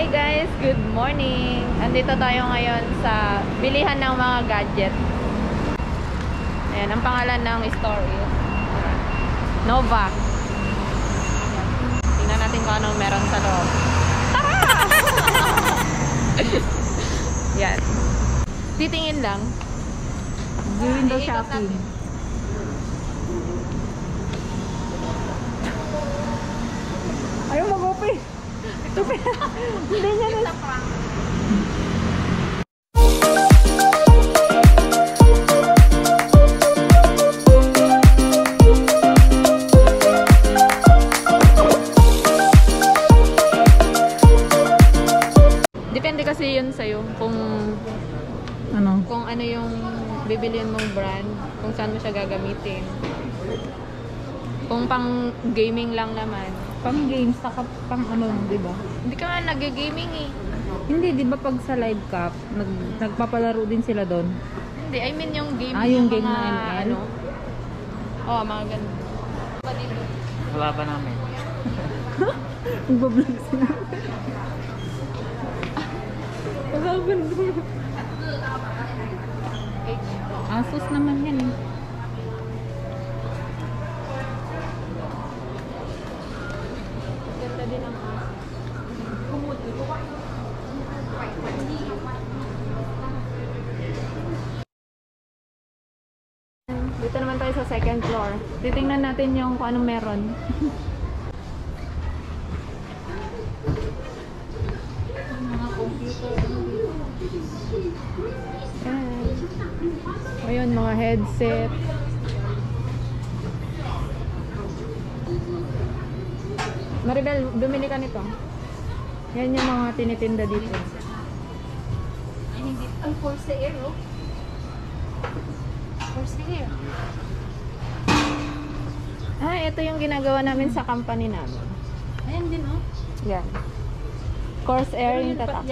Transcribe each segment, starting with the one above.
Hi guys! Good morning! Andito tayo ngayon sa bilihan ng mga gadget. Ayan, ang pangalan ng store is Nova. Tingnan natin kung anong meron sa loob. Tara! Yan. Titingin lang. Window shopping. Ayaw mag-open. Hindi niya na. Depende kasi yun sa'yo kung ano yung bibiliin mong brand, kung saan mo siya gagamitin. Kung pang gaming lang naman. Pang games, saka pang ano, di ba? Hindi ka nga nag-gaming eh. Hindi, di ba pag sa live cup, nagpapalaro din sila doon? Hindi, I mean yung game. Yung game mga, na ML? ano. Oo, mga ganun. Wala pa namin. Nagbablog sila. Nagbablog. Asus naman yan eh. Ganda din ang dito naman tayo sa second floor. Titingnan natin yung kung anong meron. Mga computer. Ayun, mga headset. Maribel, bumili ka nito. Yan yung mga tinitinda dito. Ay, hindi. Ay, for sale, no? For sale. Ito yung ginagawa namin sa company namin. Ayan din, oh. Yan. Corsair yung tatak.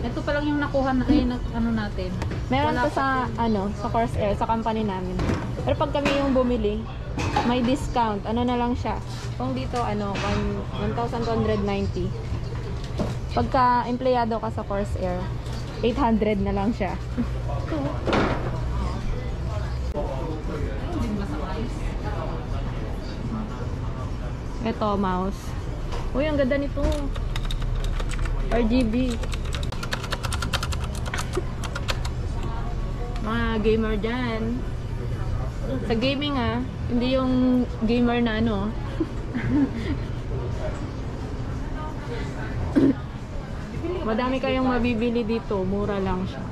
Ito pa lang yung nakuha na, ano natin. Meron Wala to sa, sa Corsair, sa company namin. Pero pag kami yung bumili, may discount. Ano na lang siya. Kung dito, 1,290. Pagka empleyado ka sa Corsair, 800 na lang siya. Ito, mouse. Uy, ang ganda nito. RGB. Mga gamer dyan. Sa gaming hindi yung gamer na ano. Madami kayong mabibili dito. Mura lang siya.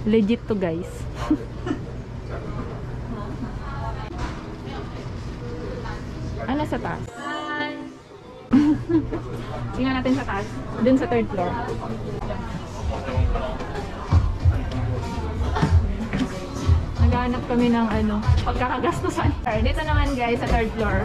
Legit to guys. Ano sa taas? Tingnan natin sa taas. Dun sa third floor. Naghahanap kami ng pagkakagastusan. Dito naman guys sa third floor.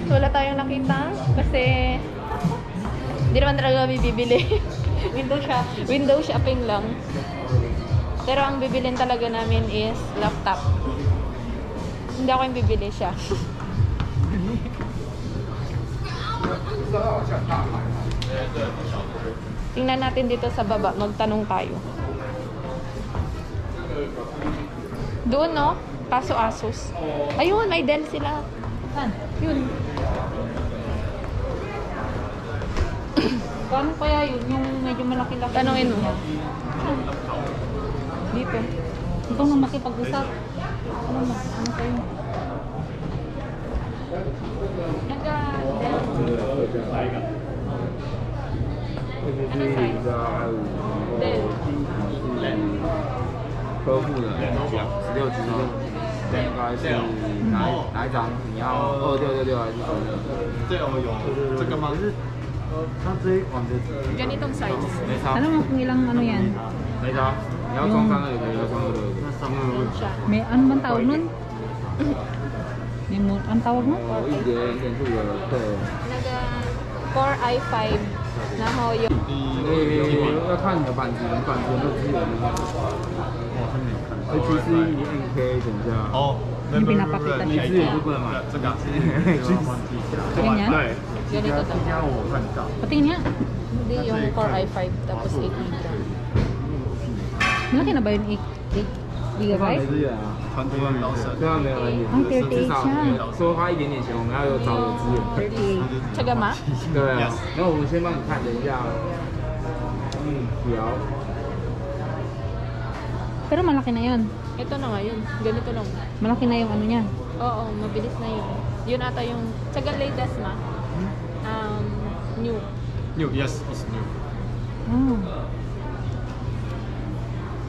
Wala tayong nakita kasi hindi naman talaga kami bibili. Window shopping lang. Pero ang bibilin talaga namin is laptop. Hindi ako yung bibili siya. Tingnan natin dito sa baba. Magtanong tayo. Doon, no? Kaso Asus. Ayun, may Dell sila. Yun. Paano kaya yun? Yung medyo malaki-laki. Tanongin mo. Dito. Ikaw nang makipag-usap. Ano kayo?科户的16G 这应该是哪一张？你要2666还是这有这个吗？它这一款的 Ganitong size. 没差， Alam mo kung ilang ano yan? 没差。你要装3个也可以，要装2个也可以。上面的问题。 May ano bang tawag nun? May mo, ang tawag nun? 1.2的，对。 Naga Core i5 na ho yung 要看你的版型，版型都支援那个。我还没有看。 HC NK 等一下。哦，yung pinapakita niya. 你自己就不能买。这个Ganyan? 对， ganito to. 今天我看到。 Patingin nga. Hindi yung Core i5 tapos 8 GB. Malaki na ba yun? 8 gigabyte? 支援啊，团队要老生。对啊，没有问题。ang 38 至少siya. 多花一点点钱，我们要有找有资源。 38. Tsagama? 对啊 Yes，然后我们先帮你看，等一下。表。 Pero malaki na yun. Ito na nga yun. Ganito lang. Malaki na yung ano niya. Oo, mabilis na yun. Yun ata yung tsaga latest ma. New. New, yes, it's new. Oh.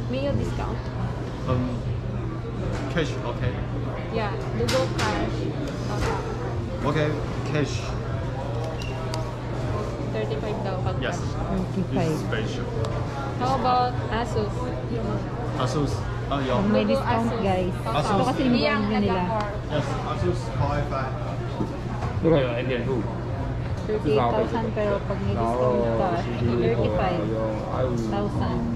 May yung discount. Cash, okay. Yeah, Dugo Cash. Okay, cash. 35 daw pag Yes, cash. this is 35. special. How about Asus? Asus. Oh, yeah. May Dugo discount Asus. guys. Asus. Ito kasi yung Iyang brand nila. Core. Yes, Asus Core i5. 这个有 N.2， 38,000 pero pag may 然 discount 后 ka, 有 i5， 35,000.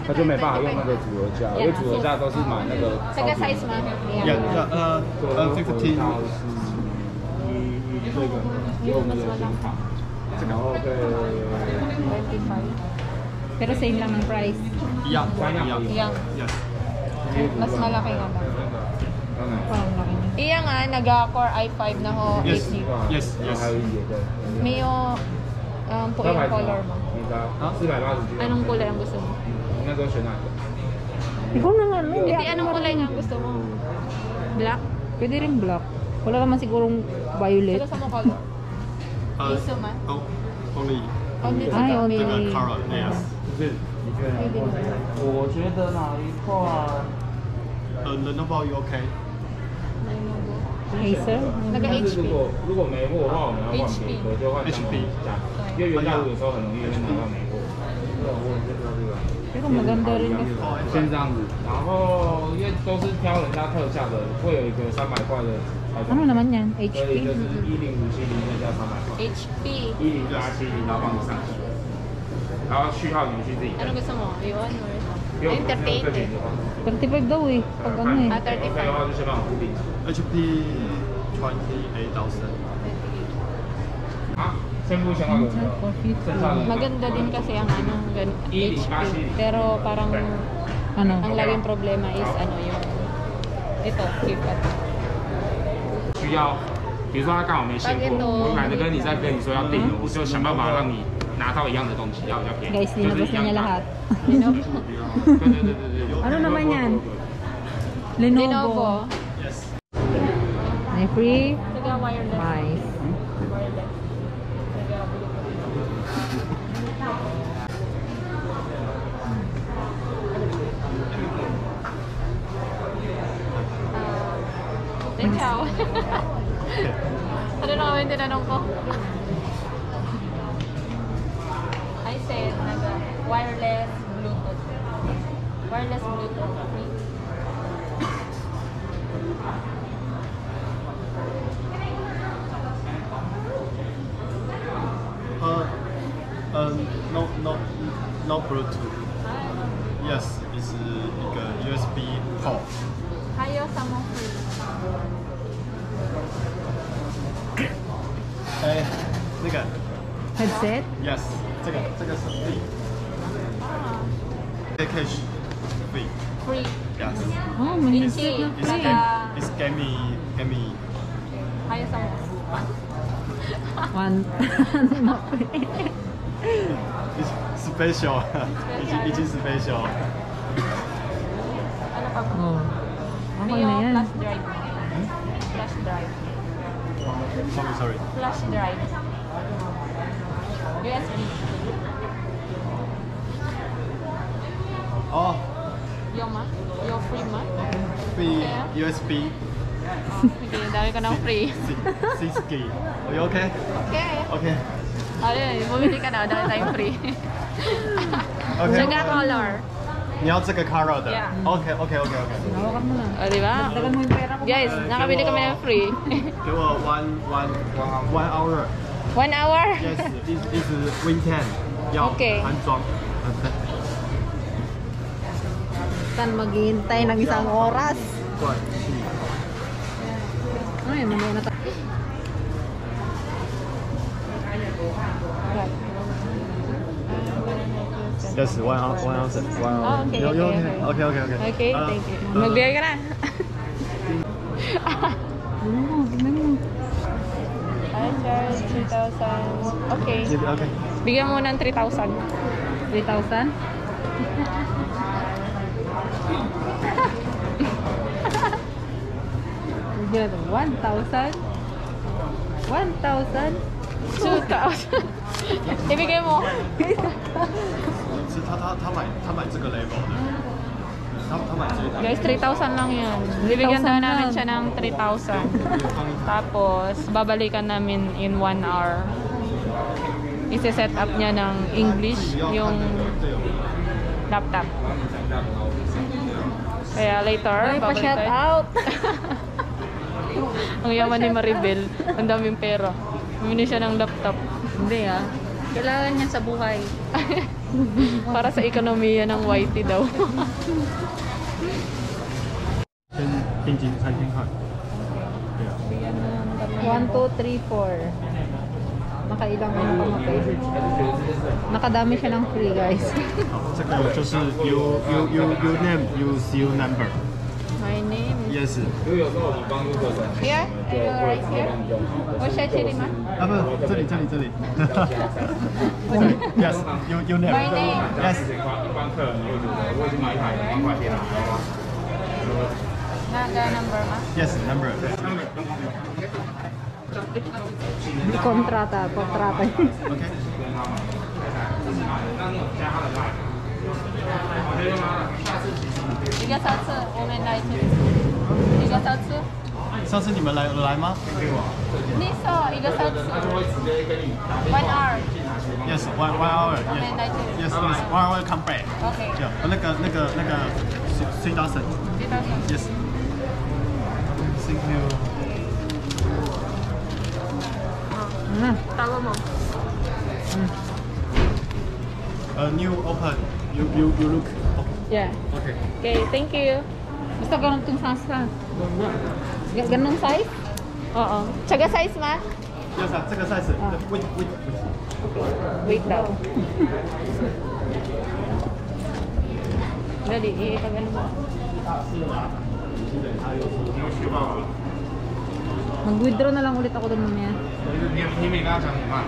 他就没办法用那个组合价，因为组合价都是买那个 Tsaga 超便 size 宜 ma? Yeah, yeah, 15. 这个给我们有显卡，然后对 25. Pero same lang ng price. 一样，一样。 Iyang. Yes. Mas malaki nga ba? 当然， Parang laki na. Iyang nga, naga-Core i5 na ho. Yes, 8 GB. yes, 然 yes. 后还有一节对， May yung po 招 yung 牌什 color 么 mo.？你知道？480G。 Anong kulay ang gusto mo? 你那时候选哪个？ Ikaw na nga, no? Hindi, anong kulay nga ang gusto mo? Black? Pwede rin black. Wala naman sigurong violet. Saka sa mo color? Iso man? Oh, only Only Ay, sa only. 这个 color, yes. 不是，你觉得哪一块？我觉得哪一块？ Lenovo, you okay? Acer? 那个但是 HP 如果没货的话，我们要换 HP 别的，就换相同价，因为原价有时候很容易会拿到没货。 Pero maganda rin kasi. 先这样子，然后因为都是挑人家特价的，会有一个300块的才 Ano naman yan? 所以 HP? 就是10570再加300块 HP. ，10870然后放上去，然后序号你们去自己看 Ano。gusto mo? Yun or 因为我们 entertain 最便 eh. 宜的话， 35 daw eh. Pag ano eh. Ah, ，OK 的话就先帮我固定。 HP 28,000. 好，先付先花给我们，剩下的 Maganda din kasi ang ano, HP. Pero parang Ano? ang laging problema is ano yung ito, keypad. 需要，比如说他刚好没现货，我懒得跟你再跟你说要订了，我就想办法让你拿到一样的东西，要比较便宜， Guys, 就是 linabas 一 na 样 niya 的。 lahat. 对对对对对。 Ano naman yan? Lenovo. Lenovo. Yes. May free? Taga wireless. Nice. Wireless. Taga Ciao. Ano na kami tinanong ko? I said, wireless Bluetooth. Wireless Bluetooth. No Bluetooth. Yes, it's 一个 USB port. 还有什么 free？哎，那个 Headset? Yes，这个是 free. 啊 Cash free. ，free。 Yes. Oh, may headset na It's free. it's gaming. 还有什么？ One. It's special. 已经 special. Ano pa ba? Oh. Okay May na yung yan. flash drive. Flash drive. Sorry. Flash drive. USB. 哦， Yo ma? Yo free ma? Free Okay. USB Sige, dami ka ng free. 6G. Are you okay? Okay. Okay. Ayun, bumili ka na. Dami tayong free. Okay. Sugar color. 你要这个 color 的 Yeah. OK OK OK OK。 Hawakan mo na. O, diba? Dagan mo yung pera ko. Guys, nakabili kami ng free. 给我 one hour。 1 hour? Yes, this is weekend。要 Okay. 安装。Saan maghihintay ng isang oras? 对。 Ay, mamaya na tayo. Yes, one hour. Oh, okay, You okay, okay? Okay, okay. Okay, thank you. Magbigay ka na. Tingnan mo. I charge 3,000. Okay. Okay. Bigyan mo ng 3,000. 3,000? Bigyan mo, 1,000? 1,000? 2,000. Ibigay mo. 是他买这个 label 的，他买这个。 Guys, 3,000 lang yan. Bibigyan daw 3,000 namin lang. siya ng 3,000. Tapos, babalikan namin in 1 hour. Isi-set up niya ng English yung laptop. Kaya later, Ay, pa babalik shout tayo. out! Ang yaman ni Maribel. Ang daming pera. Bumili siya ng laptop. Hindi ah. Kailangan niya sa buhay. Para sa ekonomiya ng YT daw. 先定金3000块。对啊。 1, 2, 3, 4. Nakailang ano pa mapay. Nakadami siya ng free guys. 好，这个就是 you name you seal number。 My name is... Yes。 Here? Right here? Or should I tell him? 啊，不，这里。Yes, you name. My name. Yes. 一般客人会觉得我已经买一台2万块电脑了。 Naga number ma? Yes, number. Kontrata. Okay. 一个小时，我们来这里。一个小时。上次你们来吗？你说一个小时。1 hour。 Yes, one hour. 我们来这里。 Yes, yes, 1 hour come back. OK。 Yeah, 那个3,000. 3,000。 Yes. Thank you. Ah, Tawa mo. New open. You look. Oh, Yeah. okay. Okay, thank you. basta ganun itong sasa. Ganun size? Oo. Tsaga size ma? Yes, 这个 size. Wait. Wait daw. Dali, ipag-ano mo. Mag-withdraw na lang ulit ako doon mamaya. 你没跟他讲你慢。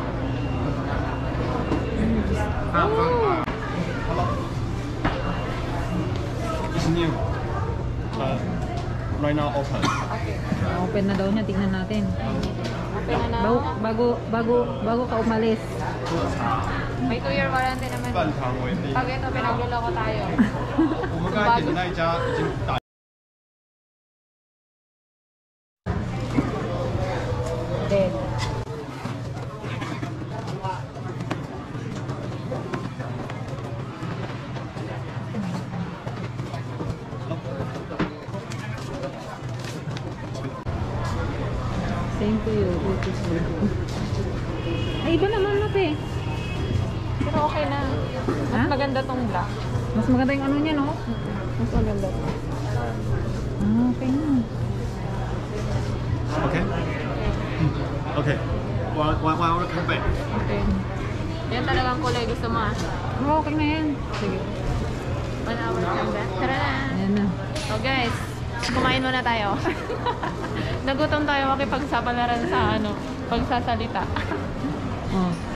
It's new. Right now open. Open na daw niya, tingnan natin. Okay na na. Bago ka umalis. May 2-year warranty naman. 半糖为例。 Pag ito, pinagluloko tayo. 我们刚才点的那一家已经打。 Dead. Same to you. Ay, iba naman na pe. Pero okay na. Mas Ha? maganda tong black. Mas maganda yung ano niya, no? Mas maganda. Ah, okay na. Okay. Okay. One hour come back. Okay. Yan talagang kulay gusto mo ah. Oh, okay na yan. Sige. 1 hour come back. Tara na. Ayan na. So guys, kumain muna tayo. Nagutom tayo makipagsapalaran sa pagsasalita. Oh.